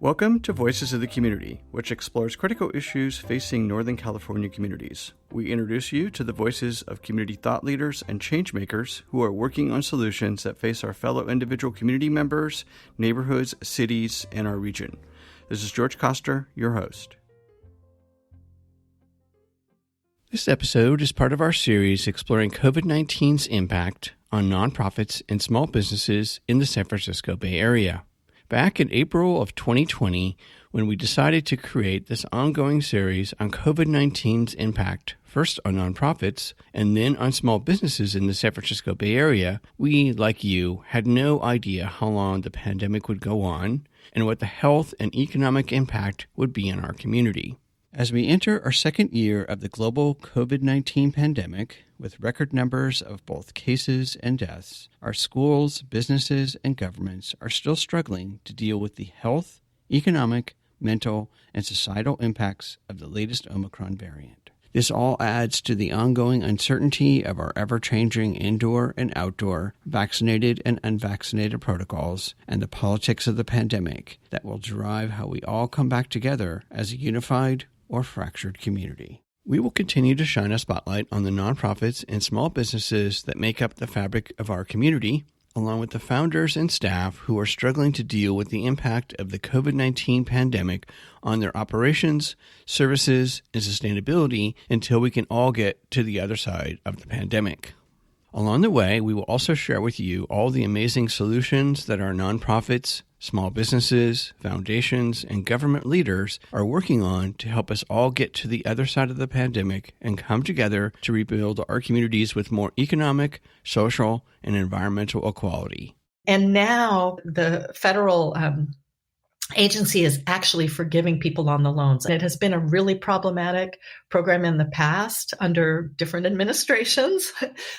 Welcome to Voices of the Community, which explores critical issues facing Northern California communities. We introduce you to the voices of community thought leaders and change makers who are working on solutions that face our fellow individual community members, neighborhoods, cities, and our region. This is George Koster, your host. This episode is part of our series exploring COVID-19's impact on nonprofits and small businesses in the San Francisco Bay Area. Back in April of 2020, when we decided to create this ongoing series on COVID-19's impact, first on nonprofits and then on small businesses in the San Francisco Bay Area, we, like you, had no idea how long the pandemic would go on and what the health and economic impact would be on our community. As we enter our second year of the global COVID-19 pandemic, with record numbers of both cases and deaths, our schools, businesses, and governments are still struggling to deal with the health, economic, mental, and societal impacts of the latest Omicron variant. This all adds to the ongoing uncertainty of our ever-changing indoor and outdoor, vaccinated and unvaccinated protocols, and the politics of the pandemic that will drive how we all come back together as a unified or fractured community. We will continue to shine a spotlight on the nonprofits and small businesses that make up the fabric of our community, along with the founders and staff who are struggling to deal with the impact of the COVID-19 pandemic on their operations, services, and sustainability until we can all get to the other side of the pandemic. Along the way, we will also share with you all the amazing solutions that our nonprofits, small businesses, foundations, and government leaders are working on to help us all get to the other side of the pandemic and come together to rebuild our communities with more economic, social, and environmental equality. And now the federal agency is actually forgiving people on the loans. It has been a really problematic program in the past under different administrations.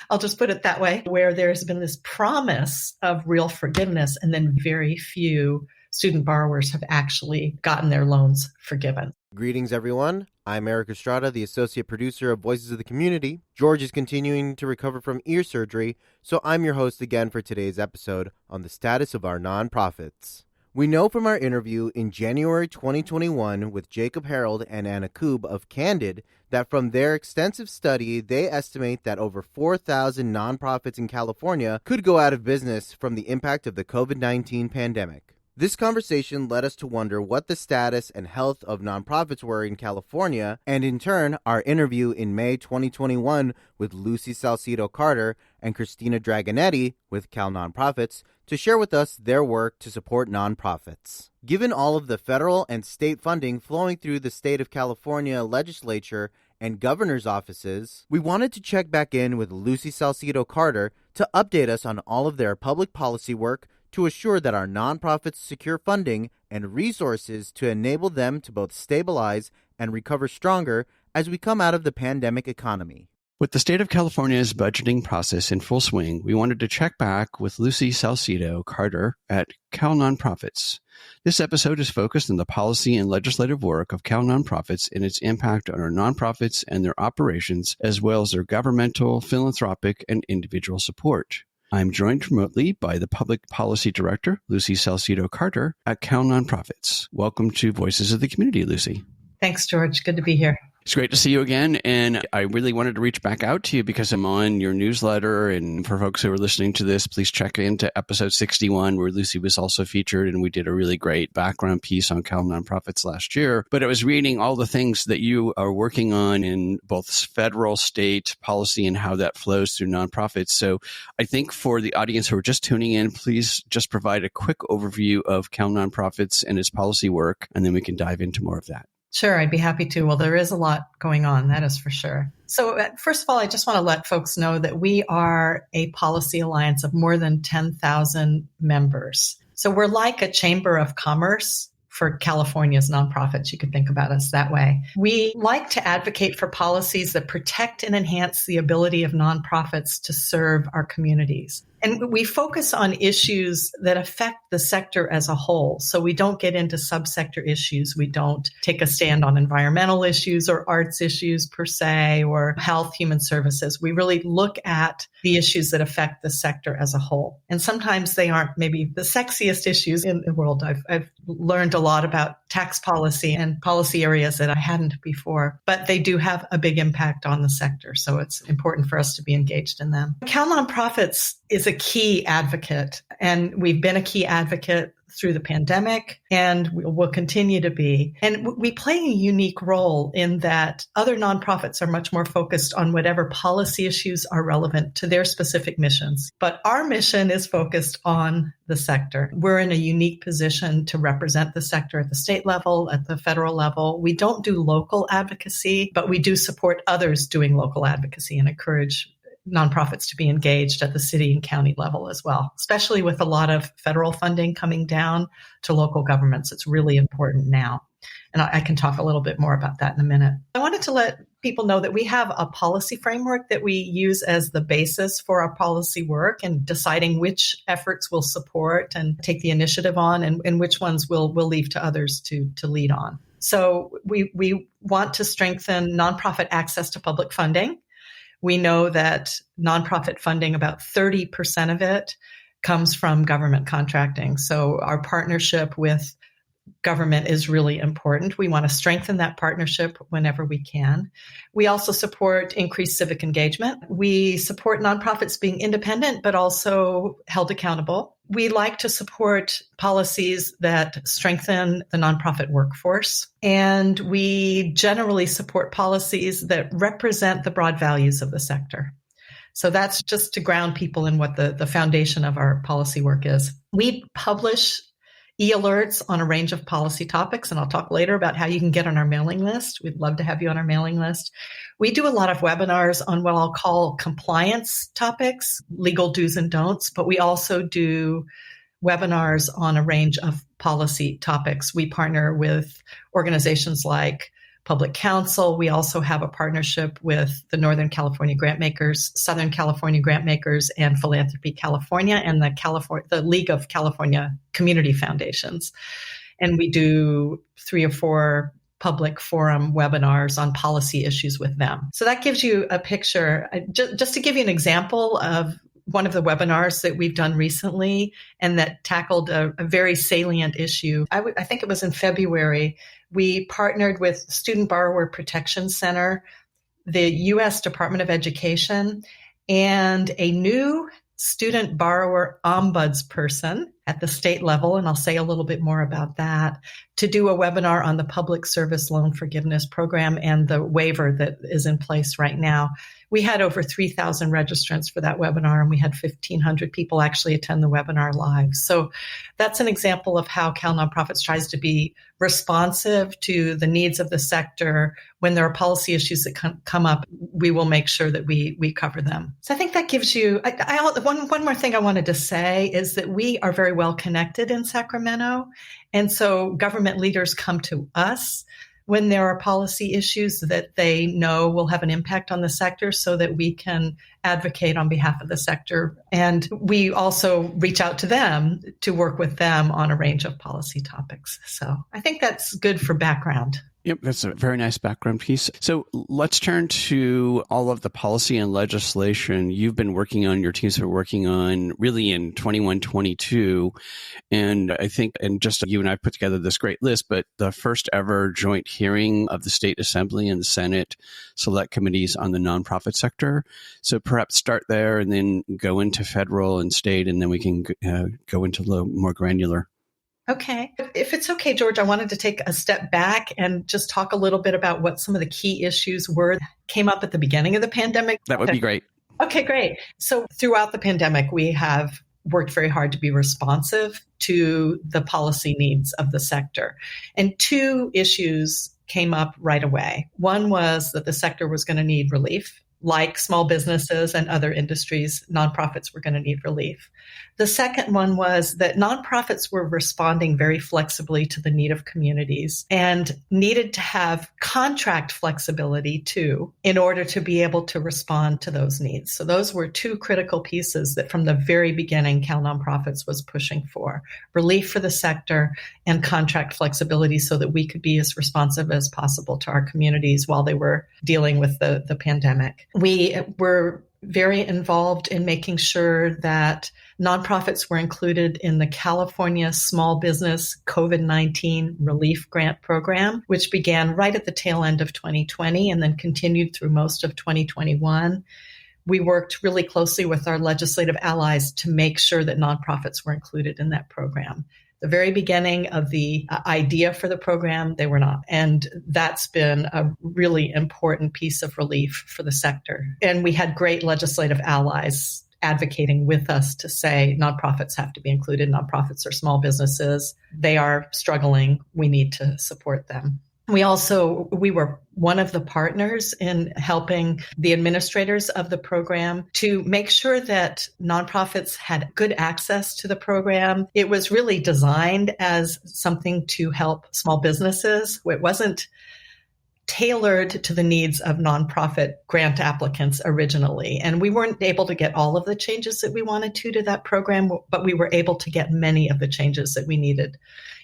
I'll just put it that way, where there's been this promise of real forgiveness, and then very few student borrowers have actually gotten their loans forgiven. Greetings, everyone. I'm Eric Estrada, the associate producer of Voices of the Community. George is continuing to recover from ear surgery, so I'm your host again for today's episode on the status of our nonprofits. We know from our interview in January 2021 with Jacob Harold and Anna Koob of Candid that from their extensive study, they estimate that over 4,000 nonprofits in California could go out of business from the impact of the COVID-19 pandemic. This conversation led us to wonder what the status and health of nonprofits were in California, and in turn, our interview in May 2021 with Lucy Salcido-Carter and Christina Dragonetti with CalNonprofits to share with us their work to support nonprofits. Given all of the federal and state funding flowing through the State of California Legislature and governor's offices, we wanted to check back in with Lucy Salcido-Carter to update us on all of their public policy work to assure that our nonprofits secure funding and resources to enable them to both stabilize and recover stronger as we come out of the pandemic economy. With the state of California's budgeting process in full swing, we wanted to check back with Lucy Salcido-Carter at CalNonprofits. This episode is focused on the policy and legislative work of CalNonprofits and its impact on our nonprofits and their operations, as well as their governmental, philanthropic, and individual support. I'm joined remotely by the Public Policy Director, Lucy Salcido-Carter at CalNonprofits. Welcome to Voices of the Community, Lucy. Thanks, George. Good to be here. It's great to see you again, and I really wanted to reach back out to you because I'm on your newsletter, and for folks who are listening to this, please check into episode 61 where Lucy was also featured, and we did a really great background piece on CalNonprofits last year. But I was reading all the things that you are working on in both federal, state policy and how that flows through nonprofits. So I think for the audience who are just tuning in, please just provide a quick overview of CalNonprofits and its policy work, and then we can dive into more of that. Sure, I'd be happy to. Well, there is a lot going on, that is for sure. So first of all, I just want to let folks know that we are a policy alliance of more than 10,000 members. So we're like a chamber of commerce for California's nonprofits. You could think about us that way. We like to advocate for policies that protect and enhance the ability of nonprofits to serve our communities. And we focus on issues that affect the sector as a whole. So we don't get into subsector issues. We don't take a stand on environmental issues or arts issues per se, or health, human services. We really look at the issues that affect the sector as a whole. And sometimes they aren't maybe the sexiest issues in the world. I've learned a lot about tax policy and policy areas that I hadn't before, but they do have a big impact on the sector. So it's important for us to be engaged in them. CalNonprofits is a key advocate, and we've been a key advocate through the pandemic, and will continue to be. And we play a unique role in that other nonprofits are much more focused on whatever policy issues are relevant to their specific missions. But our mission is focused on the sector. We're in a unique position to represent the sector at the state level, at the federal level. We don't do local advocacy, but we do support others doing local advocacy and encourage nonprofits to be engaged at the city and county level as well, especially with a lot of federal funding coming down to local governments. It's really important now. And I can talk a little bit more about that in a minute. I wanted to let people know that we have a policy framework that we use as the basis for our policy work and deciding which efforts we'll support and take the initiative on, and which ones we'll leave to others to lead on. So we want to strengthen nonprofit access to public funding. We know that nonprofit funding, about 30% of it comes from government contracting. So our partnership with government is really important. We want to strengthen that partnership whenever we can. We also support increased civic engagement. We support nonprofits being independent, but also held accountable. We like to support policies that strengthen the nonprofit workforce. And we generally support policies that represent the broad values of the sector. So that's just to ground people in what the foundation of our policy work is. We publish e-alerts on a range of policy topics, and I'll talk later about how you can get on our mailing list. We'd love to have you on our mailing list. We do a lot of webinars on what I'll call compliance topics, legal do's and don'ts, but we also do webinars on a range of policy topics. We partner with organizations like Public Council. We also have a partnership with the Northern California Grantmakers, Southern California Grantmakers, and Philanthropy California, and the League of California Community Foundations. And we do 3 or 4 public forum webinars on policy issues with them. So that gives you a picture. Just to give you an example of one of the webinars that we've done recently and that tackled a very salient issue. I think it was in February. We partnered with Student Borrower Protection Center, the U.S. Department of Education, and a new student borrower ombudsperson at the state level, and I'll say a little bit more about that, to do a webinar on the Public Service Loan Forgiveness Program and the waiver that is in place right now. We had over 3,000 registrants for that webinar, and we had 1,500 people actually attend the webinar live. So that's an example of how CalNonprofits tries to be responsive to the needs of the sector. When there are policy issues that come up, we will make sure that we cover them. So I think that gives you, one more thing I wanted to say is that we are very well connected in Sacramento. And so government leaders come to us when there are policy issues that they know will have an impact on the sector so that we can advocate on behalf of the sector. And we also reach out to them to work with them on a range of policy topics. So I think that's good for background. Yep, that's a very nice background piece. So let's turn to all of the policy and legislation you've been working on, your teams have been working on really in 21, 22. And I think, and just you and I put together this great list, but the first ever joint hearing of the State Assembly and the Senate Select Committees on the nonprofit sector. So perhaps start there and then go into federal and state, and then we can go into a little more granular. Okay. If it's okay, George, I wanted to take a step back and just talk a little bit about what some of the key issues were that came up at the beginning of the pandemic. That would be great. Okay, great. So throughout the pandemic, we have worked very hard to be responsive to the policy needs of the sector. And 2 issues came up right away. One was that the sector was going to need relief. like small businesses and other industries, nonprofits were going to need relief. The second one was that nonprofits were responding very flexibly to the need of communities and needed to have contract flexibility too in order to be able to respond to those needs. So those were two critical pieces that from the very beginning CalNonprofits was pushing for: relief for the sector and contract flexibility so that we could be as responsive as possible to our communities while they were dealing with the pandemic. We were very involved in making sure that nonprofits were included in the California Small Business COVID-19 Relief Grant Program, which began right at the tail end of 2020 and then continued through most of 2021. We worked really closely with our legislative allies to make sure that nonprofits were included in that program. The very beginning of the idea for the program, they were not. And that's been a really important piece of relief for the sector. And we had great legislative allies advocating with us to say nonprofits have to be included. Nonprofits are small businesses. They are struggling. We need to support them. We were one of the partners in helping the administrators of the program to make sure that nonprofits had good access to the program. It was really designed as something to help small businesses. It wasn't tailored to the needs of nonprofit grant applicants originally. And we weren't able to get all of the changes that we wanted to that program, but we were able to get many of the changes that we needed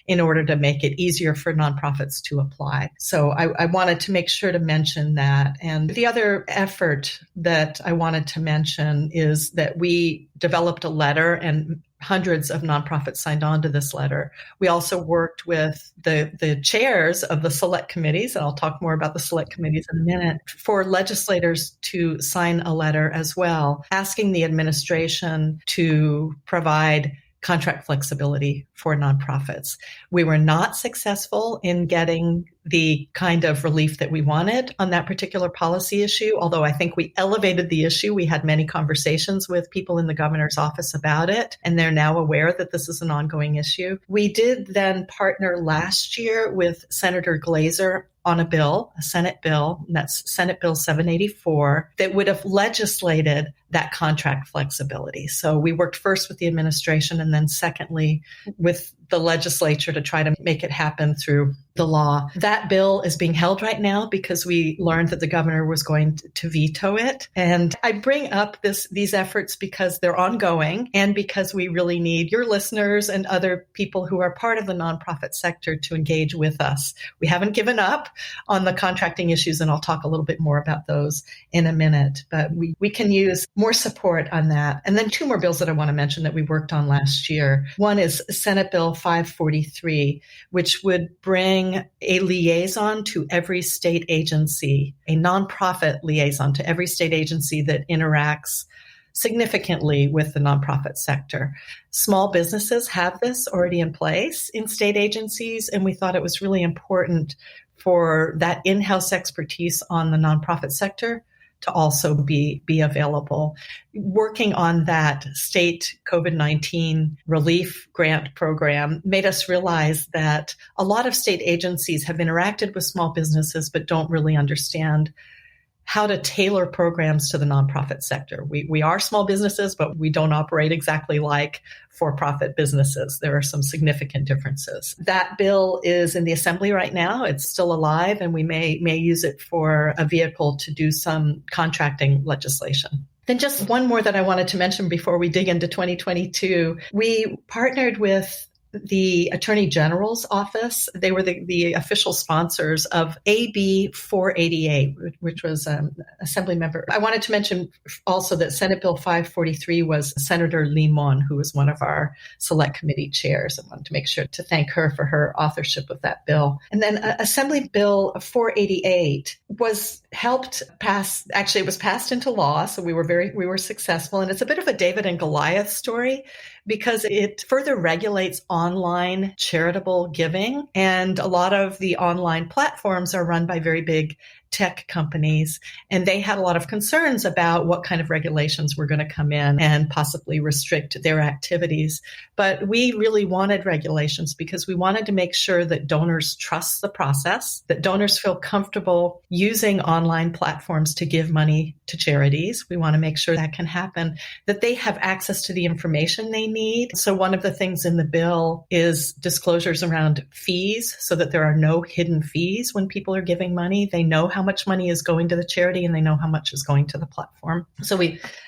in order to make it easier for nonprofits to apply. So I wanted to make sure to mention that. And the other effort that I wanted to mention is that we developed a letter, and hundreds of nonprofits signed on to this letter. We also worked with the chairs of the select committees, and I'll talk more about the select committees in a minute, for legislators to sign a letter as well, asking the administration to provide contract flexibility for nonprofits. We were not successful in getting the kind of relief that we wanted on that particular policy issue, although I think we elevated the issue. We had many conversations with people in the governor's office about it, and they're now aware that this is an ongoing issue. We did then partner last year with Senator Glazer on a Senate bill, and that's Senate Bill 784, that would have legislated that contract flexibility. So we worked first with the administration and then secondly with the legislature to try to make it happen through the law. That bill is being held right now because we learned that the governor was going to veto it. And I bring up these efforts because they're ongoing and because we really need your listeners and other people who are part of the nonprofit sector to engage with us. We haven't given up on the contracting issues, and I'll talk a little bit more about those in a minute, but we can use more support on that. And then two more bills that I want to mention that we worked on last year. One is Senate Bill 543, which would bring a liaison to every state agency, a nonprofit liaison to every state agency that interacts significantly with the nonprofit sector. Small businesses have this already in place in state agencies, and we thought it was really important for that in-house expertise on the nonprofit sector to also be available. Working on that state COVID-19 relief grant program made us realize that a lot of state agencies have interacted with small businesses but don't really understand how to tailor programs to the nonprofit sector. We are small businesses, but we don't operate exactly like for-profit businesses. There are some significant differences. That bill is in the assembly right now. It's still alive, and we may use it for a vehicle to do some contracting legislation. Then just one more that I wanted to mention before we dig into 2022. We partnered with the Attorney General's office. They were the official sponsors of AB 488, which was Assembly member. I wanted to mention also that Senate Bill 543 was Senator Limon, who was one of our select committee chairs. I wanted to make sure to thank her for her authorship of that bill. And then Assembly Bill 488 was it was passed into law. So we were successful. And it's a bit of a David and Goliath story, because it further regulates online charitable giving. And a lot of the online platforms are run by very big tech companies, and they had a lot of concerns about what kind of regulations were going to come in and possibly restrict their activities. But we really wanted regulations because we wanted to make sure that donors trust the process, that donors feel comfortable using online platforms to give money to charities. We want to make sure that can happen, that they have access to the information they need. So one of the things in the bill is disclosures around fees so that there are no hidden fees when people are giving money. They know how much money is going to the charity and they know how much is going to the platform. So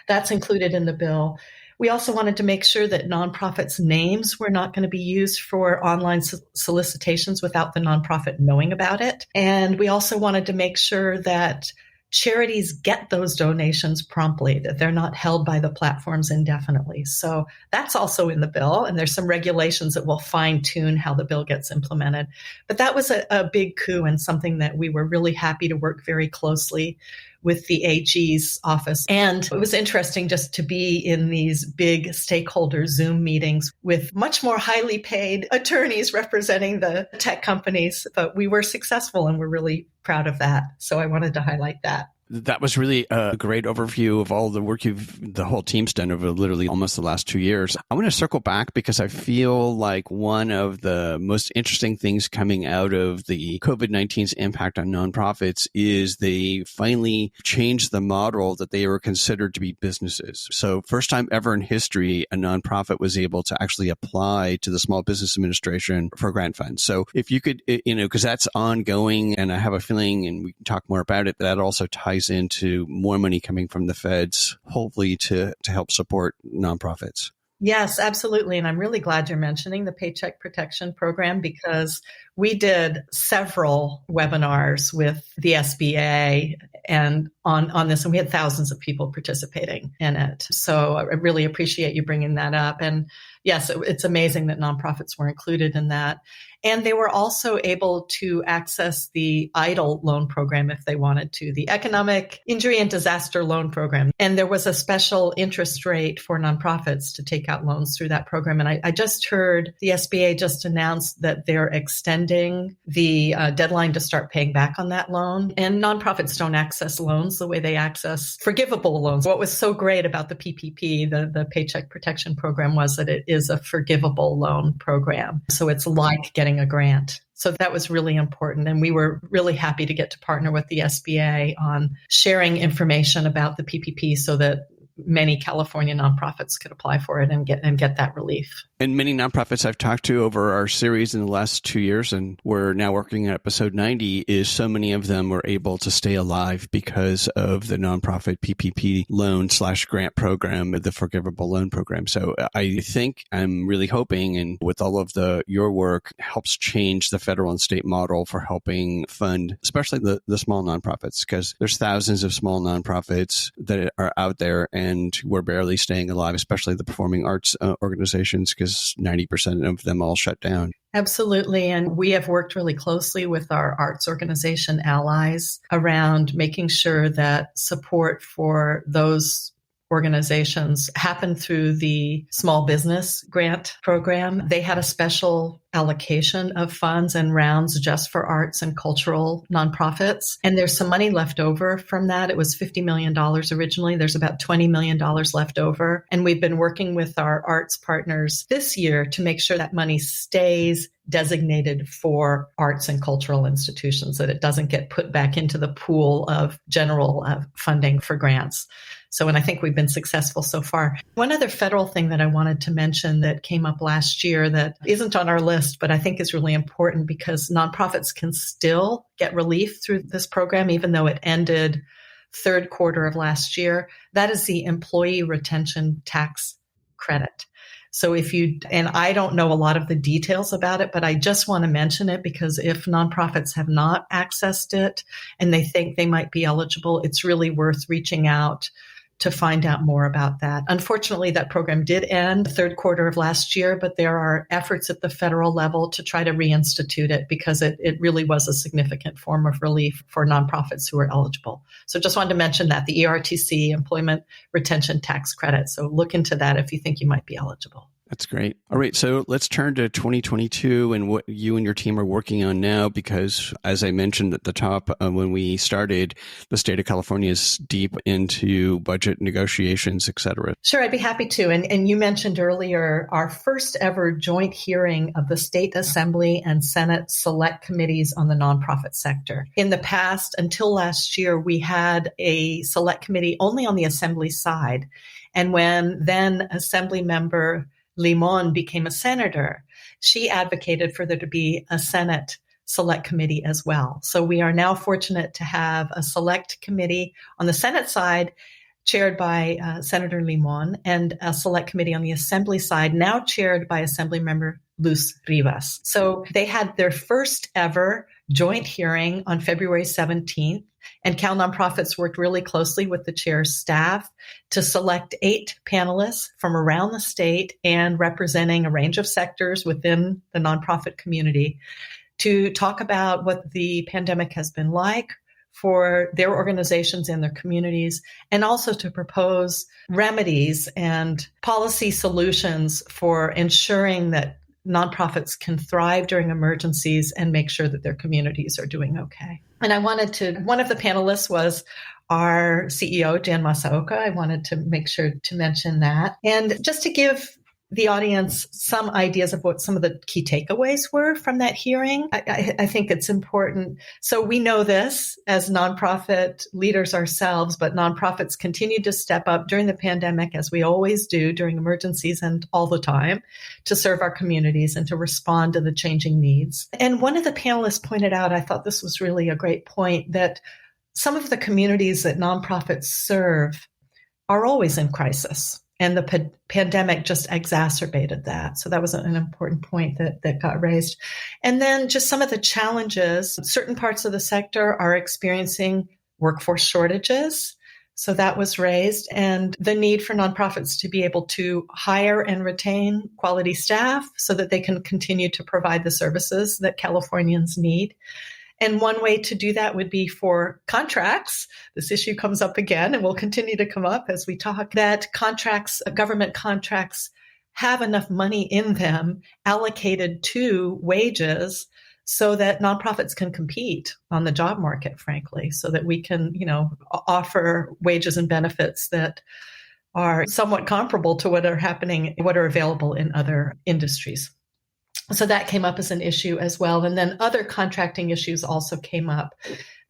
that's included in the bill. We also wanted to make sure that nonprofits' names were not going to be used for online solicitations without the nonprofit knowing about it. And we also wanted to make sure that charities get those donations promptly, that they're not held by the platforms indefinitely. So that's also in the bill, and there's some regulations that will fine-tune how the bill gets implemented. But that was a big coup and something that we were really happy to work very closely with the AG's office. And it was interesting just to be in these big stakeholder Zoom meetings with much more highly paid attorneys representing the tech companies. But we were successful and we're really proud of that. So I wanted to highlight that. That was really a great overview of all the work the whole team's done over literally almost the last 2 years. I want to circle back because I feel like one of the most interesting things coming out of the COVID-19's impact on nonprofits is they finally changed the model that they were considered to be businesses. So first time ever in history, a nonprofit was able to actually apply to the Small Business Administration for grant funds. So if you could, because that's ongoing, and I have a feeling, and we can talk more about it, that also ties into more money coming from the feds, hopefully to help support nonprofits. Yes, absolutely. And I'm really glad you're mentioning the Paycheck Protection Program because we did several webinars with the SBA and on this, and we had thousands of people participating in it. So I really appreciate you bringing that up. And yes, it's amazing that nonprofits were included in that. And they were also able to access the EIDL loan program if they wanted to, the Economic Injury and Disaster Loan Program. And there was a special interest rate for nonprofits to take out loans through that program. And I just heard the SBA just announced that they're extending the deadline to start paying back on that loan. And nonprofits don't access loans the way they access forgivable loans. What was so great about the PPP, the Paycheck Protection Program, was that it is a forgivable loan program. So it's like getting a grant. So that was really important. And we were really happy to get to partner with the SBA on sharing information about the PPP so that many California nonprofits could apply for it and get that relief. And many nonprofits I've talked to over our series in the last 2 years, and we're now working at episode 90, is so many of them were able to stay alive because of the nonprofit PPP loan/grant program, the forgivable loan program. So I think I'm really hoping, and with all of your work, helps change the federal and state model for helping fund, especially the small nonprofits, because there's thousands of small nonprofits that are out there and we're barely staying alive, especially the performing arts organizations, because 90% of them all shut down. Absolutely. And we have worked really closely with our arts organization allies around making sure that support for those organizations happened through the small business grant program. They had a special allocation of funds and rounds just for arts and cultural nonprofits. And there's some money left over from that. It was $50 million originally. There's about $20 million left over. And we've been working with our arts partners this year to make sure that money stays designated for arts and cultural institutions, that it doesn't get put back into the pool of general funding for grants. So, and I think we've been successful so far. One other federal thing that I wanted to mention that came up last year that isn't on our list, but I think is really important because nonprofits can still get relief through this program, even though it ended third quarter of last year. That is the employee retention tax credit. So and I don't know a lot of the details about it, but I just want to mention it because if nonprofits have not accessed it and they think they might be eligible, it's really worth reaching out to find out more about that. Unfortunately, that program did end third quarter of last year, but there are efforts at the federal level to try to reinstitute it because it really was a significant form of relief for nonprofits who are eligible. So just wanted to mention that, the ERTC, Employment Retention Tax Credit. So look into that if you think you might be eligible. That's great. All right. So let's turn to 2022 and what you and your team are working on now, because as I mentioned at the top, when we started, the state of California is deep into budget negotiations, et cetera. Sure, I'd be happy to. And you mentioned earlier our first ever joint hearing of the State Assembly and Senate Select Committees on the nonprofit sector. In the past, until last year, we had a select committee only on the Assembly side. And when then Assembly member Limon became a senator, she advocated for there to be a Senate select committee as well. So we are now fortunate to have a select committee on the Senate side chaired by Senator Limon, and a select committee on the Assembly side now chaired by Assembly member Luz Rivas. So they had their first ever joint hearing on February 17th. And CalNonprofits worked really closely with the chair's staff to select 8 panelists from around the state and representing a range of sectors within the nonprofit community to talk about what the pandemic has been like for their organizations and their communities, and also to propose remedies and policy solutions for ensuring that nonprofits can thrive during emergencies and make sure that their communities are doing okay. And one of the panelists was our CEO, Jan Masaoka. I wanted to make sure to mention that. And just to give the audience some ideas of what some of the key takeaways were from that hearing, I think it's important. So we know this as nonprofit leaders ourselves, but nonprofits continued to step up during the pandemic, as we always do during emergencies and all the time, to serve our communities and to respond to the changing needs. And one of the panelists pointed out, I thought this was really a great point, that some of the communities that nonprofits serve are always in crisis. And the pandemic just exacerbated that. So that was an important point that got raised. And then just some of the challenges. Certain parts of the sector are experiencing workforce shortages. So that was raised. And the need for nonprofits to be able to hire and retain quality staff so that they can continue to provide the services that Californians need. And one way to do that would be for contracts. This issue comes up again and will continue to come up as we talk, that contracts, government contracts, have enough money in them allocated to wages so that nonprofits can compete on the job market, frankly, so that we can, offer wages and benefits that are somewhat comparable to what are available in other industries. So that came up as an issue as well. And then other contracting issues also came up.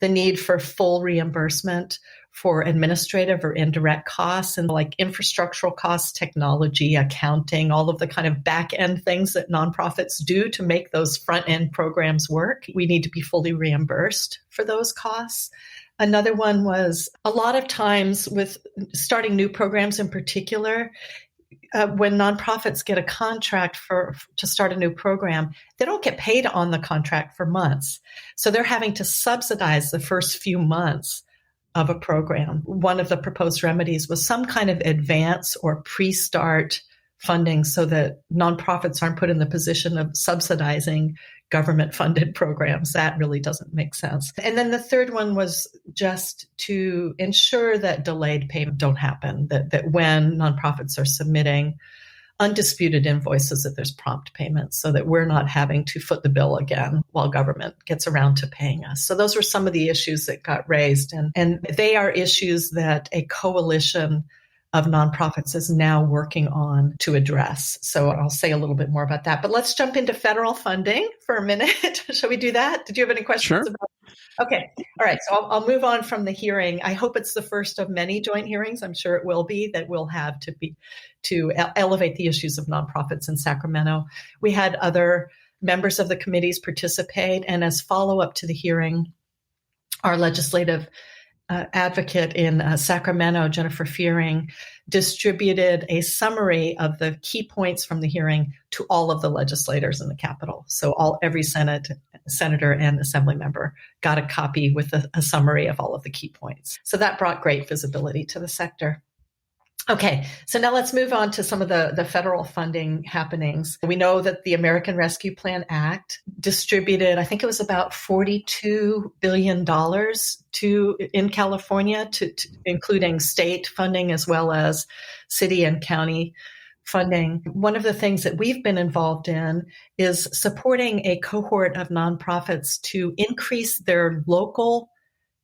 The need for full reimbursement for administrative or indirect costs and like infrastructural costs, technology, accounting, all of the kind of back end things that nonprofits do to make those front end programs work. We need to be fully reimbursed for those costs. Another one was a lot of times with starting new programs in particular, when nonprofits get a contract to start a new program, they don't get paid on the contract for months. So they're having to subsidize the first few months of a program. One of the proposed remedies was some kind of advance or pre-start funding so that nonprofits aren't put in the position of subsidizing government-funded programs. That really doesn't make sense. And then the third one was just to ensure that delayed payments don't happen, that when nonprofits are submitting undisputed invoices, that there's prompt payments so that we're not having to foot the bill again while government gets around to paying us. So those were some of the issues that got raised. And they are issues that a coalition of nonprofits is now working on to address. So I'll say a little bit more about that. But let's jump into federal funding for a minute. Shall we do that? Did you have any questions? Sure. About? Okay. All right. So I'll move on from the hearing. I hope it's the first of many joint hearings. I'm sure it will be that we'll have to elevate the issues of nonprofits in Sacramento. We had other members of the committees participate, and as follow-up to the hearing, our legislative advocate in Sacramento, Jennifer Fearing, distributed a summary of the key points from the hearing to all of the legislators in the Capitol. So every senator and assembly member got a copy with a summary of all of the key points. So that brought great visibility to the sector. Okay, so now let's move on to some of the federal funding happenings. We know that the American Rescue Plan Act distributed, I think it was about $42 billion in California, to including state funding as well as city and county funding, one of the things that we've been involved in is supporting a cohort of nonprofits to increase their local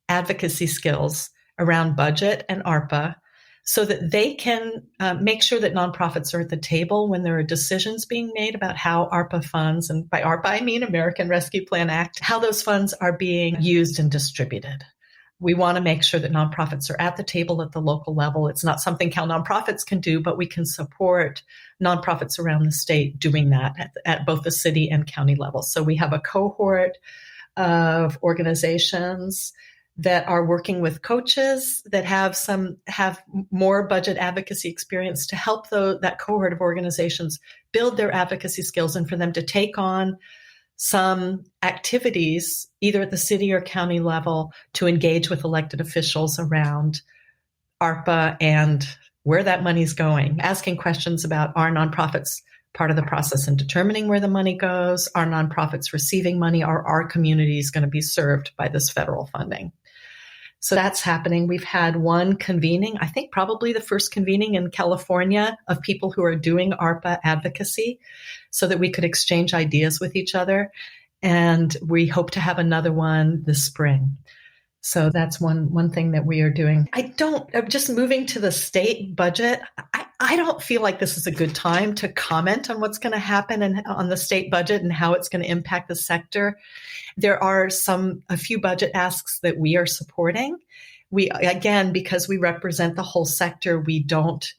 advocacy skills around budget and ARPA so that they can make sure that nonprofits are at the table when there are decisions being made about how ARPA funds, and by ARPA I mean American Rescue Plan Act, how those funds are being used and distributed. We want to make sure that nonprofits are at the table at the local level. It's not something CalNonprofits can do, but we can support nonprofits around the state doing that at both the city and county level. So we have a cohort of organizations that are working with coaches that have more budget advocacy experience to help that cohort of organizations build their advocacy skills and for them to take on some activities either at the city or county level to engage with elected officials around ARPA and where that money's going, asking questions about are nonprofits part of the process in determining where the money goes, are nonprofits receiving money, are our communities going to be served by this federal funding? So that's happening. We've had one convening, I think probably the first convening in California of people who are doing ARPA advocacy so that we could exchange ideas with each other. And we hope to have another one this spring. So that's one thing that we are doing. Just moving to the state budget, I don't feel like this is a good time to comment on what's going to happen on the state budget and how it's going to impact the sector. There are a few budget asks that we are supporting. Again, because we represent the whole sector, we don't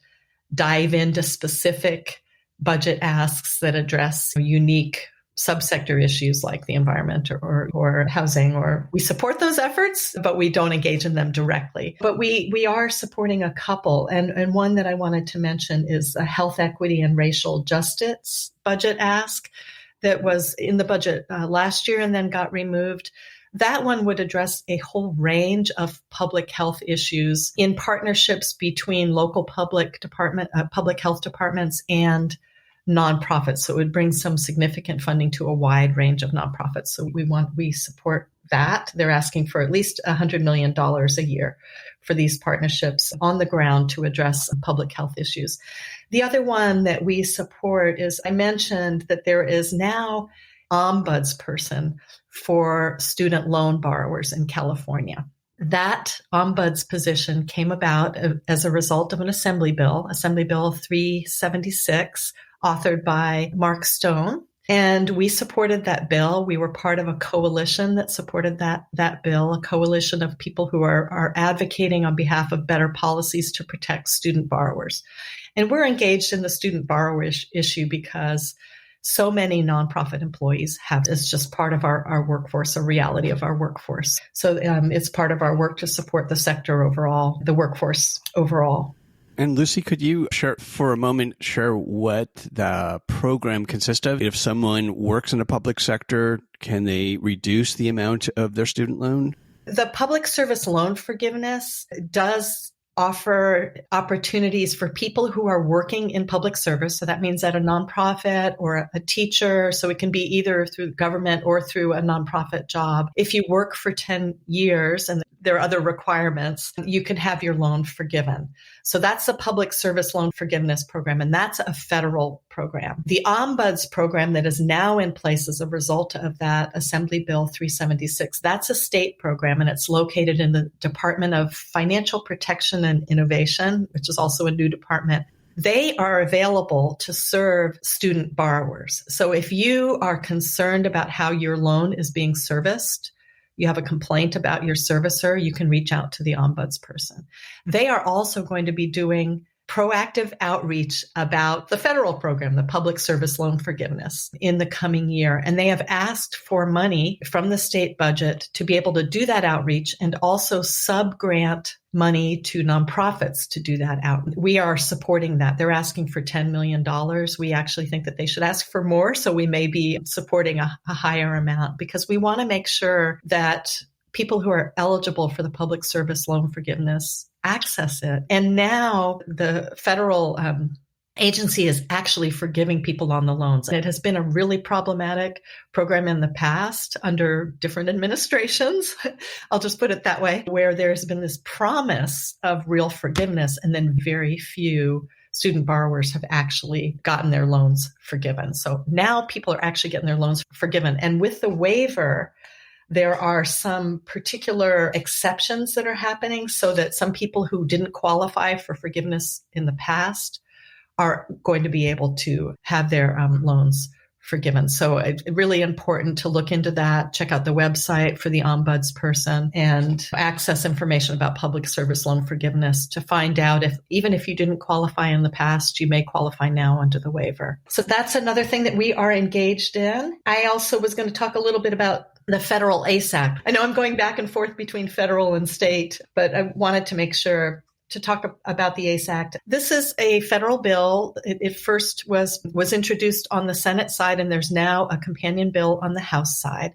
dive into specific budget asks that address unique subsector issues like the environment or housing, or we support those efforts, but we don't engage in them directly. But we are supporting a couple. And one that I wanted to mention is a health equity and racial justice budget ask that was in the budget last year and then got removed. That one would address a whole range of public health issues in partnerships between local public health departments and nonprofits. So it would bring some significant funding to a wide range of nonprofits. So we support that. They're asking for at least $100 million a year for these partnerships on the ground to address public health issues. The other one that we support is, I mentioned that there is now ombudsperson for student loan borrowers in California. That ombuds position came about as a result of an Assembly Bill 376, authored by Mark Stone. And we supported that bill. We were part of a coalition that supported that bill, a coalition of people who are advocating on behalf of better policies to protect student borrowers. And we're engaged in the student borrower issue because so many nonprofit employees it's just part of our workforce, a reality of our workforce. So it's part of our work to support the sector overall, the workforce overall. And Lucy, could you share what the program consists of? If someone works in the public sector, can they reduce the amount of their student loan? The public service loan forgiveness does offer opportunities for people who are working in public service. So that means at a nonprofit or a teacher. So it can be either through government or through a nonprofit job. If you work for 10 years and there are other requirements, you can have your loan forgiven. So that's a public service loan forgiveness program, and that's a federal program. The Ombuds program that is now in place as a result of that Assembly Bill 376, that's a state program, and it's located in the Department of Financial Protection and Innovation, which is also a new department. They are available to serve student borrowers. So if you are concerned about how your loan is being serviced, you have a complaint about your servicer, you can reach out to the ombudsperson. They are also going to be doing proactive outreach about the federal program, the Public Service Loan Forgiveness, in the coming year. And they have asked for money from the state budget to be able to do that outreach and also sub-grant money to nonprofits to do that out. We are supporting that. They're asking for $10 million. We actually think that they should ask for more. So we may be supporting a higher amount because we want to make sure that people who are eligible for the public service loan forgiveness access it. And now the federal agency is actually forgiving people on the loans. And it has been a really problematic program in the past under different administrations. I'll just put it that way, where there's been this promise of real forgiveness and then very few student borrowers have actually gotten their loans forgiven. So now people are actually getting their loans forgiven. And with the waiver, there are some particular exceptions that are happening so that some people who didn't qualify for forgiveness in the past are going to be able to have their loans forgiven. So it's really important to look into that, check out the website for the ombudsperson and access information about public service loan forgiveness to find out if, even if you didn't qualify in the past, you may qualify now under the waiver. So that's another thing that we are engaged in. I also was going to talk a little bit about the federal ACE Act. I know I'm going back and forth between federal and state, but I wanted to make sure to talk about the ACE Act. This is a federal bill. It first was introduced on the Senate side, and there's now a companion bill on the House side.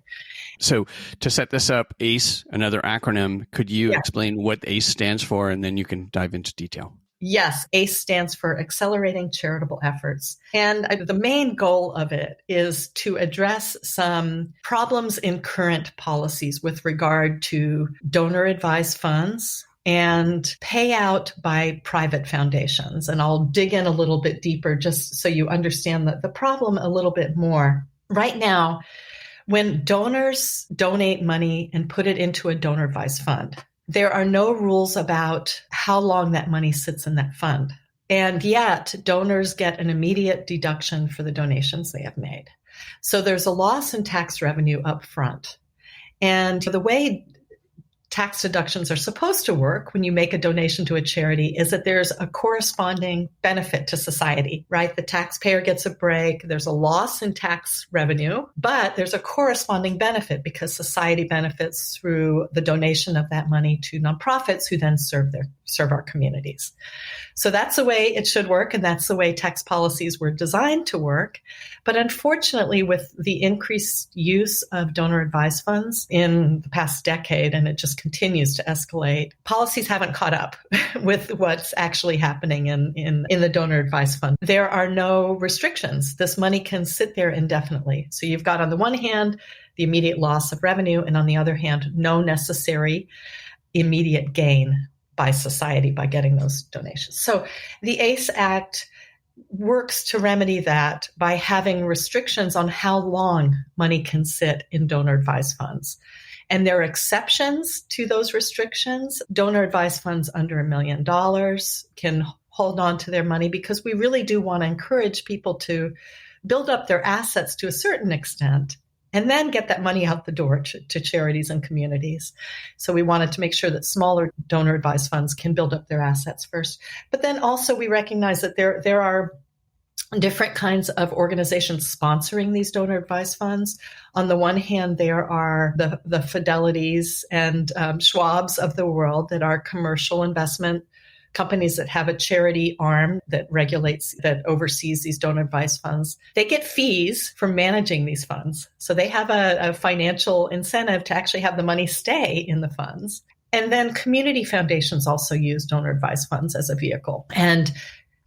So to set this up, ACE, another acronym, could you explain what ACE stands for, and then you can dive into detail? Yes, ACE stands for Accelerating Charitable Efforts. And the main goal of it is to address some problems in current policies with regard to donor-advised funds and payout by private foundations. And I'll dig in a little bit deeper just so you understand the problem a little bit more. Right now, when donors donate money and put it into a donor-advised fund, there are no rules about how long that money sits in that fund. And yet, donors get an immediate deduction for the donations they have made. So there's a loss in tax revenue up front. And the way tax deductions are supposed to work when you make a donation to a charity is that there's a corresponding benefit to society, right? The taxpayer gets a break. There's a loss in tax revenue, but there's a corresponding benefit because society benefits through the donation of that money to nonprofits who then serve our communities. So that's the way it should work, and that's the way tax policies were designed to work. But unfortunately, with the increased use of donor-advised funds in the past decade, and it just continues to escalate, policies haven't caught up with what's actually happening in the donor-advised fund. There are no restrictions. This money can sit there indefinitely. So you've got, on the one hand, the immediate loss of revenue, and on the other hand, no necessary immediate gain by society by getting those donations. So the ACE Act works to remedy that by having restrictions on how long money can sit in donor-advised funds. And there are exceptions to those restrictions. Donor-advised funds under $1 million can hold on to their money because we really do want to encourage people to build up their assets to a certain extent and then get that money out the door to charities and communities. So we wanted to make sure that smaller donor-advised funds can build up their assets first. But then also we recognize that there are different kinds of organizations sponsoring these donor-advised funds. On the one hand, there are the Fidelities and Schwabs of the world that are commercial investment companies that have a charity arm that oversees these donor-advised funds. They get fees for managing these funds. So they have a financial incentive to actually have the money stay in the funds. And then community foundations also use donor-advised funds as a vehicle. And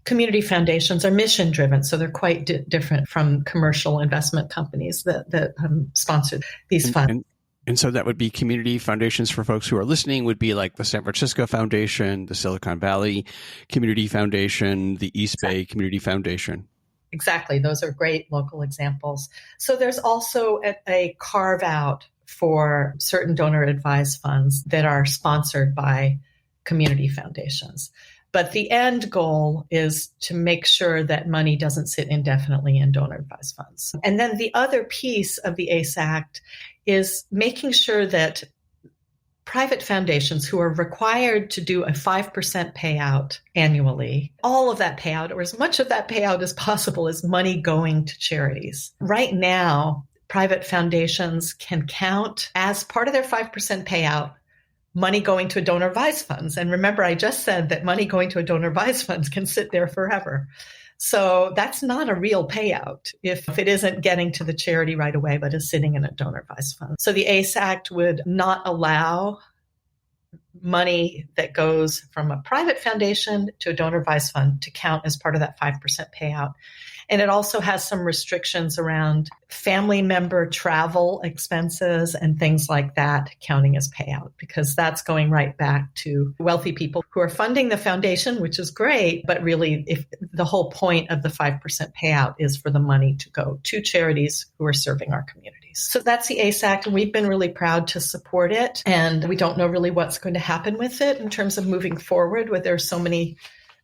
community foundations are mission-driven, so they're quite different from commercial investment companies that sponsor these funds. And so that would be community foundations for folks who are listening would be like the San Francisco Foundation, the Silicon Valley Community Foundation, the East Bay Community Foundation. Exactly. Those are great local examples. So there's also a carve out for certain donor-advised funds that are sponsored by community foundations. But the end goal is to make sure that money doesn't sit indefinitely in donor-advised funds. And then the other piece of the ACE Act is making sure that private foundations who are required to do a 5% payout annually, all of that payout, or as much of that payout as possible, is money going to charities. Right now, private foundations can count as part of their 5% payout money going to donor-advised funds. And remember, I just said that money going to a donor-advised funds can sit there forever. So that's not a real payout if it isn't getting to the charity right away, but is sitting in a donor-advised fund. So the ACE Act would not allow money that goes from a private foundation to a donor advised fund to count as part of that 5% payout. And it also has some restrictions around family member travel expenses and things like that counting as payout, because that's going right back to wealthy people who are funding the foundation, which is great. But really, if the whole point of the 5% payout is for the money to go to charities who are serving our communities. So that's the ACE Act, and we've been really proud to support it. And we don't know really what's going to happen with it in terms of moving forward, where there's so many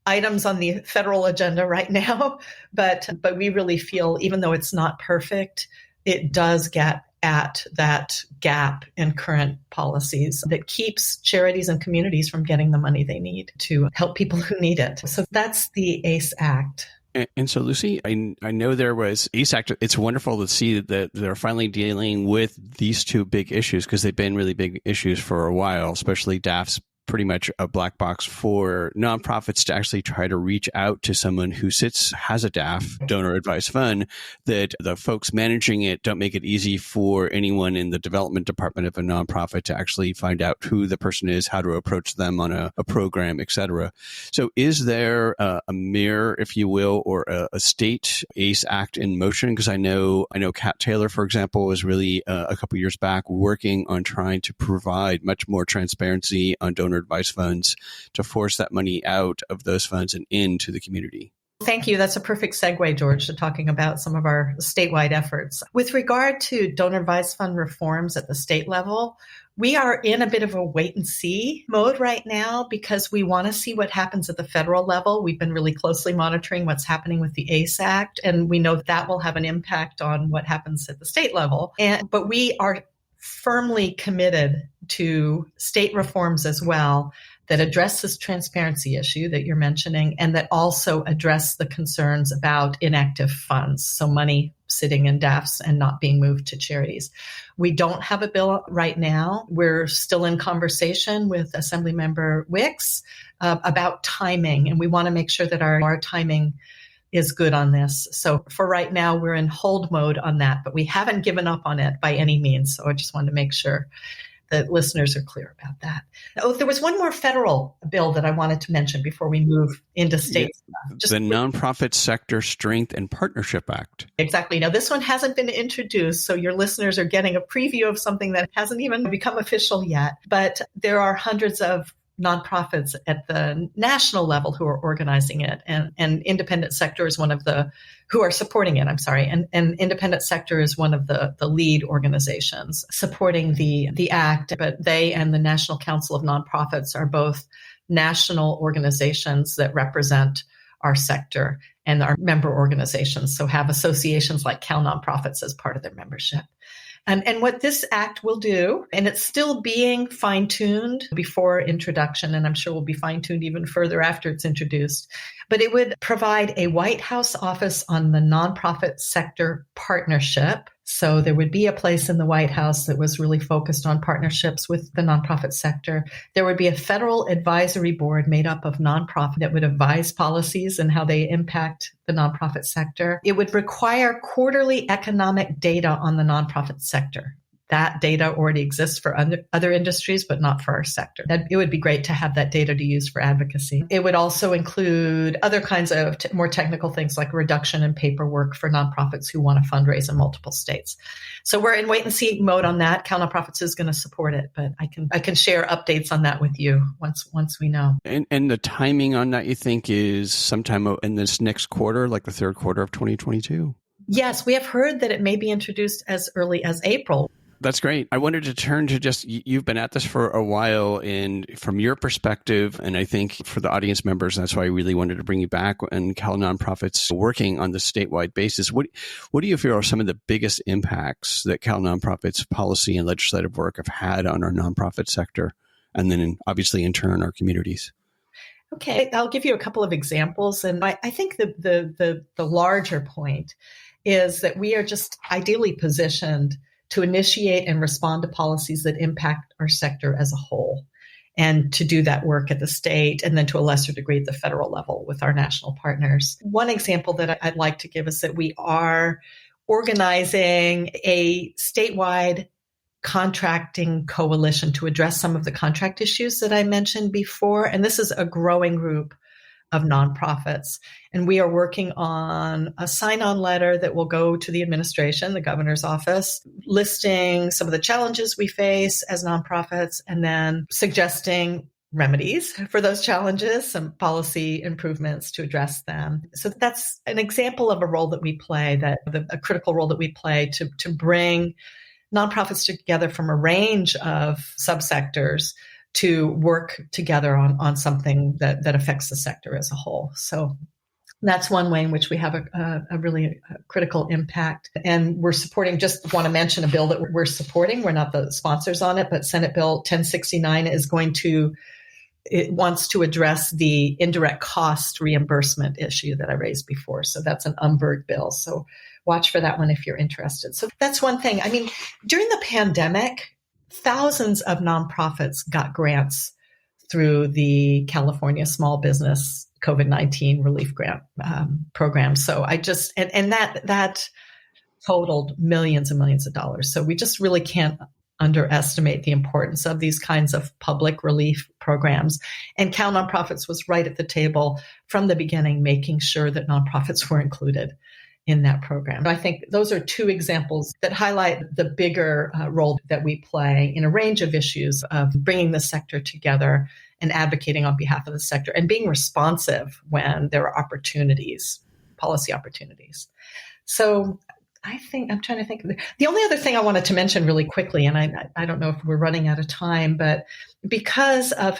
items on the federal agenda right now, but we really feel, even though it's not perfect, it does get at that gap in current policies that keeps charities and communities from getting the money they need to help people who need it. So that's the ACE Act. And so, Lucy, I know there was ACE Act. It's wonderful to see that they're finally dealing with these two big issues, because they've been really big issues for a while, especially DAF's pretty much a black box for nonprofits to actually try to reach out to someone who has a DAF, donor advised fund, that the folks managing it don't make it easy for anyone in the development department of a nonprofit to actually find out who the person is, how to approach them on a program, et cetera. So is there a mirror, if you will, or a state ACE Act in motion? Because I know Kat Taylor, for example, was really a couple years back working on trying to provide much more transparency on donor advised funds to force that money out of those funds and into the community. Thank you. That's a perfect segue, George, to talking about some of our statewide efforts. With regard to donor advised fund reforms at the state level, we are in a bit of a wait and see mode right now, because we want to see what happens at the federal level. We've been really closely monitoring what's happening with the ACE Act, and we know that will have an impact on what happens at the state level. But we are firmly committed to state reforms as well that address this transparency issue that you're mentioning, and that also address the concerns about inactive funds, so money sitting in DAFs and not being moved to charities. We don't have a bill right now. We're still in conversation with Assemblymember Wicks about timing, and we want to make sure that our timing is good on this. So for right now, we're in hold mode on that, but we haven't given up on it by any means. So I just wanted to make sure that listeners are clear about that. Oh, there was one more federal bill that I wanted to mention before we move into state stuff. The Nonprofit Sector Strength and Partnership Act. Exactly. Now, this one hasn't been introduced, so your listeners are getting a preview of something that hasn't even become official yet. But there are hundreds of nonprofits at the national level who are organizing it, and independent sector is one of the who are supporting it. And independent sector is one of the lead organizations supporting the act. But they and the National Council of Nonprofits are both national organizations that represent our sector and our member organizations. So have associations like CalNonprofits as part of their membership. And what this act will do, and it's still being fine-tuned before introduction, and I'm sure will be fine-tuned even further after it's introduced, but it would provide a White House office on the nonprofit sector partnership. So there would be a place in the White House that was really focused on partnerships with the nonprofit sector. There would be a federal advisory board made up of nonprofit that would advise policies and how they impact the nonprofit sector. It would require quarterly economic data on the nonprofit sector. That data already exists for other industries, but not for our sector. It would be great to have that data to use for advocacy. It would also include other kinds of more technical things like reduction in paperwork for nonprofits who want to fundraise in multiple states. So we're in wait and see mode on that. CalNonprofits is going to support it, but I can share updates on that with you once we know. And the timing on that, you think, is sometime in this next quarter, like the third quarter of 2022? Yes, we have heard that it may be introduced as early as April. That's great. I wanted to turn to you've been at this for a while, and from your perspective, and I think for the audience members, that's why I really wanted to bring you back, and CalNonprofits working on the statewide basis. What do you feel are some of the biggest impacts that CalNonprofits policy and legislative work have had on our nonprofit sector, and then obviously in turn our communities? Okay, I'll give you a couple of examples, and I think the larger point is that we are just ideally positioned to initiate and respond to policies that impact our sector as a whole, and to do that work at the state and then to a lesser degree at the federal level with our national partners. One example that I'd like to give is that we are organizing a statewide contracting coalition to address some of the contract issues that I mentioned before. And this is a growing group of nonprofits. And we are working on a sign-on letter that will go to the administration, the governor's office, listing some of the challenges we face as nonprofits, and then suggesting remedies for those challenges, some policy improvements to address them. So that's an example of a role that we play, a critical role that we play to bring nonprofits together from a range of subsectors to work together on something that affects the sector as a whole. So that's one way in which we have a really critical impact. And we're supporting, just want to mention a bill that we're supporting. We're not the sponsors on it, but Senate Bill 1069 it wants to address the indirect cost reimbursement issue that I raised before. So that's an Umberg bill. So watch for that one if you're interested. So that's one thing. I mean, during the pandemic, thousands of nonprofits got grants through the California Small Business COVID-19 Relief Grant program. So that totaled millions and millions of dollars. So we just really can't underestimate the importance of these kinds of public relief programs. And CalNonprofits was right at the table from the beginning, making sure that nonprofits were included in that program. I think those are two examples that highlight the bigger role that we play in a range of issues of bringing the sector together and advocating on behalf of the sector and being responsive when there are opportunities, policy opportunities. So I'm trying to think of the only other thing I wanted to mention really quickly, and I don't know if we're running out of time, but because of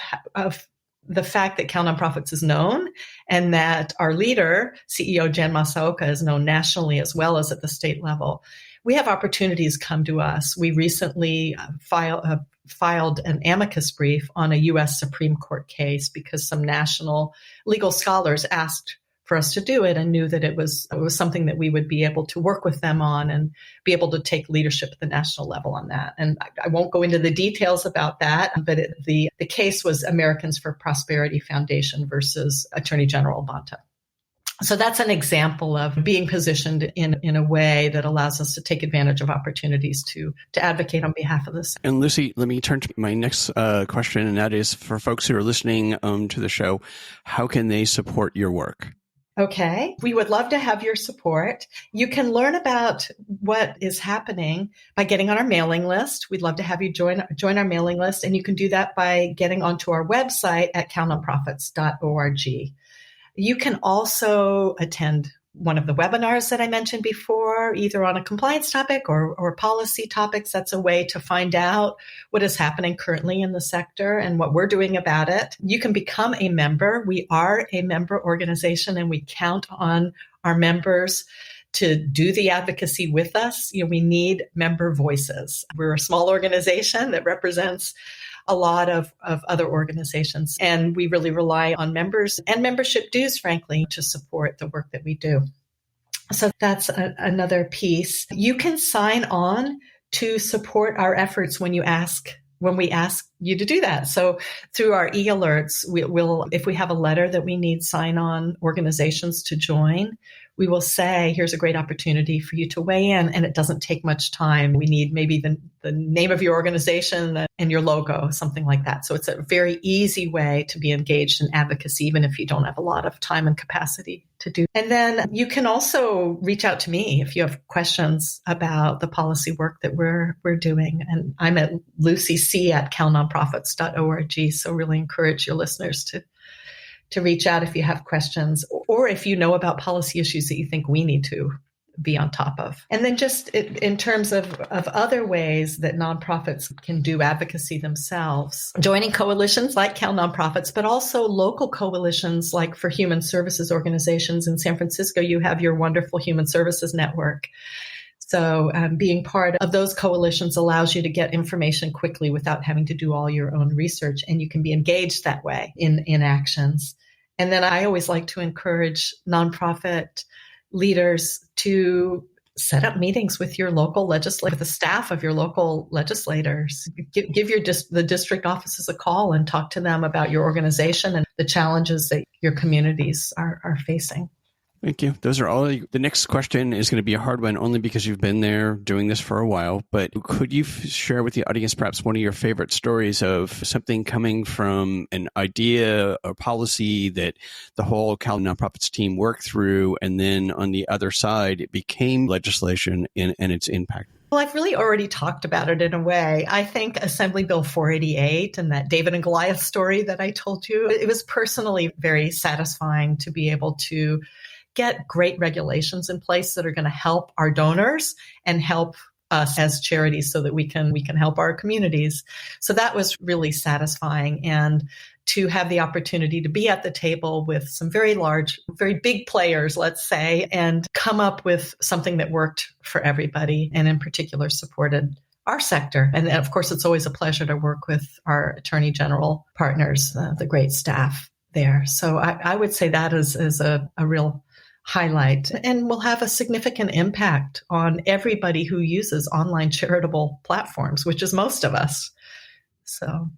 the fact that CalNonprofits is known and that our leader, CEO Jen Masaoka, is known nationally as well as at the state level, we have opportunities come to us. We recently filed an amicus brief on a U.S. Supreme Court case because some national legal scholars asked for us to do it and knew that it was something that we would be able to work with them on and be able to take leadership at the national level on that. And I won't go into the details about that, but the case was Americans for Prosperity Foundation versus Attorney General Bonta. So that's an example of being positioned in a way that allows us to take advantage of opportunities to advocate on behalf of this. And Lucy, let me turn to my next question, and that is for folks who are listening to the show, how can they support your work? Okay. We would love to have your support. You can learn about what is happening by getting on our mailing list. We'd love to have you join our mailing list, and you can do that by getting onto our website at calnonprofits.org. You can also attend one of the webinars that I mentioned before, either on a compliance topic or policy topics. That's a way to find out what is happening currently in the sector and what we're doing about it. You can become a member. We are a member organization, and we count on our members to do the advocacy with us. We need member voices. We're a small organization that represents a lot of other organizations. And we really rely on members and membership dues, frankly, to support the work that we do. So that's another piece. You can sign on to support our efforts when we ask you to do that. So through our e-alerts, we'll, if we have a letter that we need sign-on organizations to join, we will say, here's a great opportunity for you to weigh in, and it doesn't take much time. We need maybe the name of your organization and your logo, something like that. So it's a very easy way to be engaged in advocacy, even if you don't have a lot of time and capacity to do. And then you can also reach out to me if you have questions about the policy work that we're doing. And I'm at lucyc@calnonprofits.org. So really encourage your listeners to reach out if you have questions, or if you know about policy issues that you think we need to be on top of. And then just in terms of other ways that nonprofits can do advocacy themselves, joining coalitions like CalNonprofits, but also local coalitions like for human services organizations in San Francisco, you have your wonderful Human Services Network. So being part of those coalitions allows you to get information quickly without having to do all your own research, and you can be engaged that way in actions. And then I always like to encourage nonprofit leaders to set up meetings with your local legislator, with the staff of your local legislators. Give the district offices a call and talk to them about your organization and the challenges that your communities are facing. Thank you. Those are all. The next question is going to be a hard one only because you've been there doing this for a while. But could you share with the audience perhaps one of your favorite stories of something coming from an idea or policy that the whole CalNonprofits team worked through, and then on the other side, it became legislation and its impact? Well, I've really already talked about it in a way. I think Assembly Bill 488 and that David and Goliath story that I told you, it was personally very satisfying to be able to get great regulations in place that are going to help our donors and help us as charities so that we can help our communities. So that was really satisfying. And to have the opportunity to be at the table with some very large, very big players, let's say, and come up with something that worked for everybody and in particular supported our sector. And of course, it's always a pleasure to work with our Attorney General partners, the great staff there. So I would say that is a real highlight and will have a significant impact on everybody who uses online charitable platforms, which is most of us. So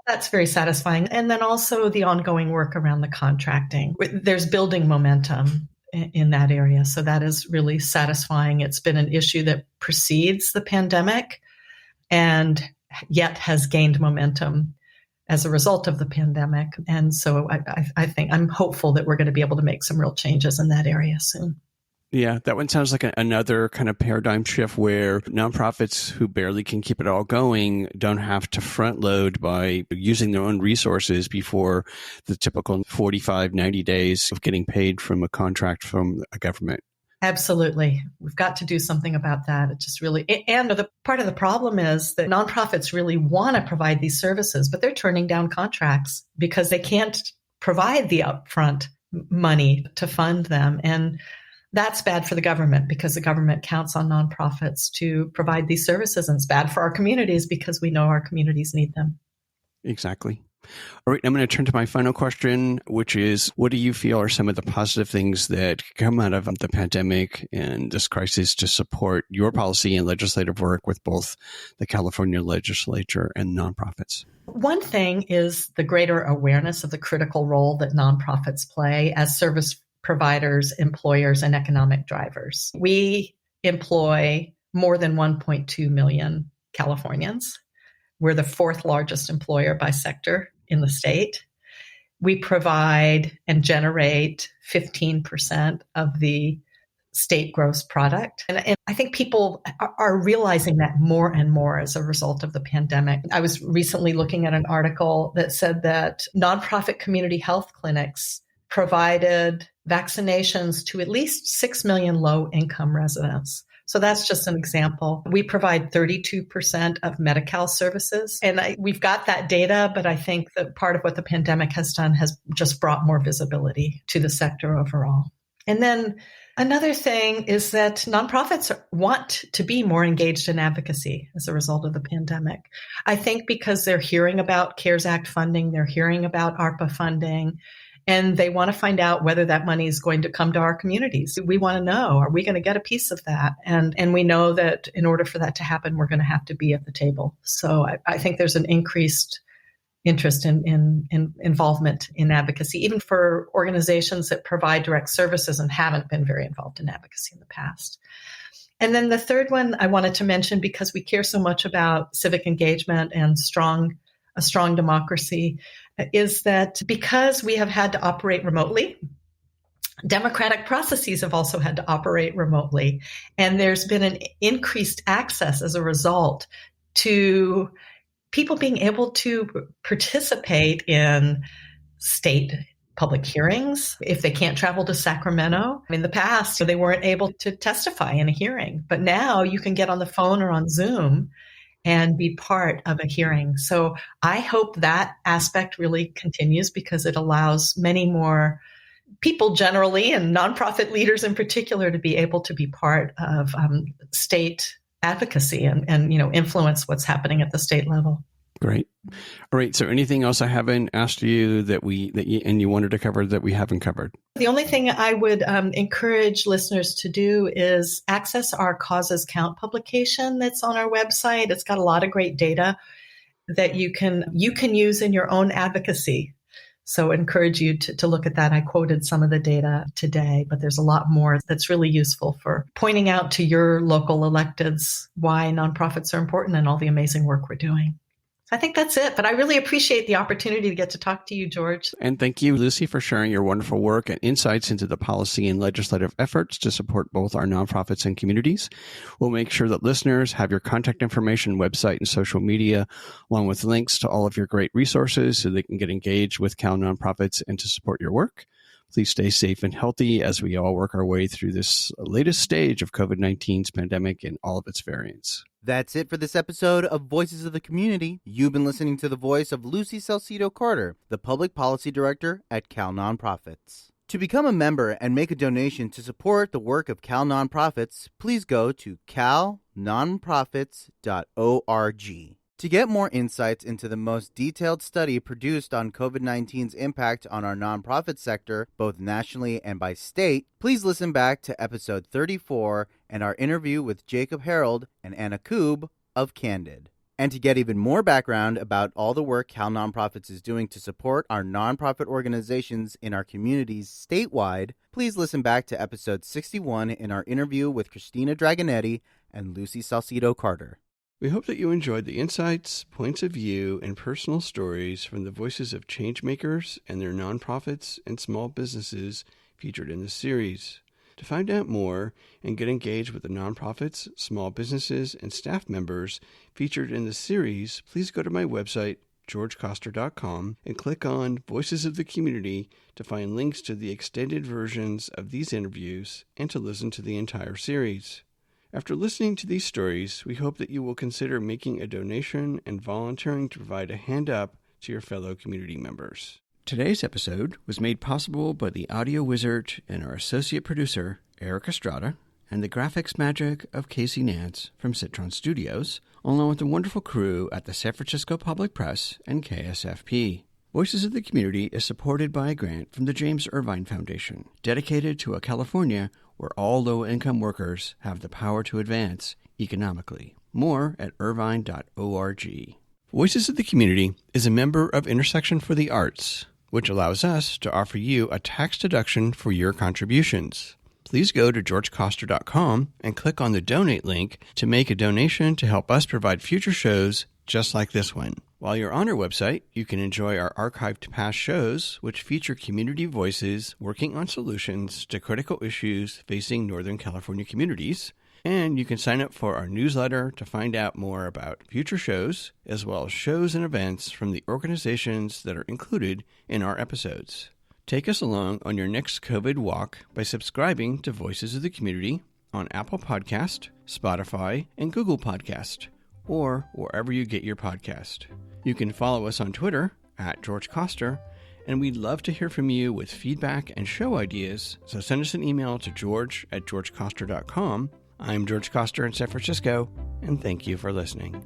that's very satisfying. And then also the ongoing work around the contracting. There's building momentum in that area. So that is really satisfying. It's been an issue that precedes the pandemic and yet has gained momentum as a result of the pandemic. And so I think I'm hopeful that we're going to be able to make some real changes in that area soon. Yeah, that one sounds like another kind of paradigm shift where nonprofits who barely can keep it all going don't have to front load by using their own resources before the typical 45, 90 days of getting paid from a contract from a government. Absolutely. We've got to do something about that. It just really, and the part of the problem is that nonprofits really want to provide these services, but they're turning down contracts because they can't provide the upfront money to fund them. And that's bad for the government because the government counts on nonprofits to provide these services. And it's bad for our communities because we know our communities need them. Exactly. All right, I'm going to turn to my final question, which is, what do you feel are some of the positive things that come out of the pandemic and this crisis to support your policy and legislative work with both the California Legislature and nonprofits? One thing is the greater awareness of the critical role that nonprofits play as service providers, employers, and economic drivers. We employ more than 1.2 million Californians. We're the fourth largest employer by sector in the state. We provide and generate 15% of the state gross product. And I think people are realizing that more and more as a result of the pandemic. I was recently looking at an article that said that nonprofit community health clinics provided vaccinations to at least 6 million low-income residents. So that's just an example. We provide 32% of Medi-Cal services. And we've got that data, but I think that part of what the pandemic has done has just brought more visibility to the sector overall. And then another thing is that nonprofits want to be more engaged in advocacy as a result of the pandemic. I think because they're hearing about CARES Act funding, they're hearing about ARPA funding, and they want to find out whether that money is going to come to our communities. We want to know, are we going to get a piece of that? And we know that in order for that to happen, we're going to have to be at the table. So I think there's an increased interest in involvement in advocacy, even for organizations that provide direct services and haven't been very involved in advocacy in the past. And then the third one I wanted to mention, because we care so much about civic engagement and a strong democracy, is that because we have had to operate remotely, democratic processes have also had to operate remotely. And there's been an increased access as a result to people being able to participate in state public hearings if they can't travel to Sacramento. In the past, they weren't able to testify in a hearing, but now you can get on the phone or on Zoom and be part of a hearing. So I hope that aspect really continues because it allows many more people generally and nonprofit leaders in particular to be able to be part of state advocacy and influence what's happening at the state level. Great. All right. So anything else I haven't asked you that you wanted to cover that we haven't covered? The only thing I would encourage listeners to do is access our Causes Count publication that's on our website. It's got a lot of great data that you can use in your own advocacy. So I encourage you to look at that. I quoted some of the data today, but there's a lot more that's really useful for pointing out to your local electeds why nonprofits are important and all the amazing work we're doing. I think that's it, but I really appreciate the opportunity to get to talk to you, George. And thank you, Lucy, for sharing your wonderful work and insights into the policy and legislative efforts to support both our nonprofits and communities. We'll make sure that listeners have your contact information, website, and social media, along with links to all of your great resources so they can get engaged with Cal Nonprofits and to support your work. Please stay safe and healthy as we all work our way through this latest stage of COVID-19's pandemic and all of its variants. That's it for this episode of Voices of the Community. You've been listening to the voice of Lucy Salcido-Carter, the Public Policy Director at Cal Nonprofits. To become a member and make a donation to support the work of Cal Nonprofits, please go to calnonprofits.org. To get more insights into the most detailed study produced on COVID-19's impact on our nonprofit sector, both nationally and by state, please listen back to episode 34 and our interview with Jacob Harold and Anna Koob of Candid. And to get even more background about all the work Cal Nonprofits is doing to support our nonprofit organizations in our communities statewide, please listen back to episode 61 in our interview with Christina Dragonetti and Lucy Salcido-Carter. We hope that you enjoyed the insights, points of view, and personal stories from the voices of changemakers and their nonprofits and small businesses featured in this series. To find out more and get engaged with the nonprofits, small businesses, and staff members featured in the series, please go to my website, georgecoster.com, and click on Voices of the Community to find links to the extended versions of these interviews and to listen to the entire series. After listening to these stories, we hope that you will consider making a donation and volunteering to provide a hand up to your fellow community members. Today's episode was made possible by the audio wizard and our associate producer, Eric Estrada, and the graphics magic of Casey Nance from Citron Studios, along with the wonderful crew at the San Francisco Public Press and KSFP. Voices of the Community is supported by a grant from the James Irvine Foundation, dedicated to a California where all low-income workers have the power to advance economically. More at irvine.org. Voices of the Community is a member of Intersection for the Arts, which allows us to offer you a tax deduction for your contributions. Please go to georgecoster.com and click on the donate link to make a donation to help us provide future shows just like this one. While you're on our website, you can enjoy our archived past shows, which feature community voices working on solutions to critical issues facing Northern California communities. And you can sign up for our newsletter to find out more about future shows, as well as shows and events from the organizations that are included in our episodes. Take us along on your next COVID walk by subscribing to Voices of the Community on Apple Podcast, Spotify, and Google Podcast, or wherever you get your podcast. You can follow us on Twitter at George Coster, and we'd love to hear from you with feedback and show ideas, so send us an email to george@georgecoster.com. I'm George Coster in San Francisco, and thank you for listening.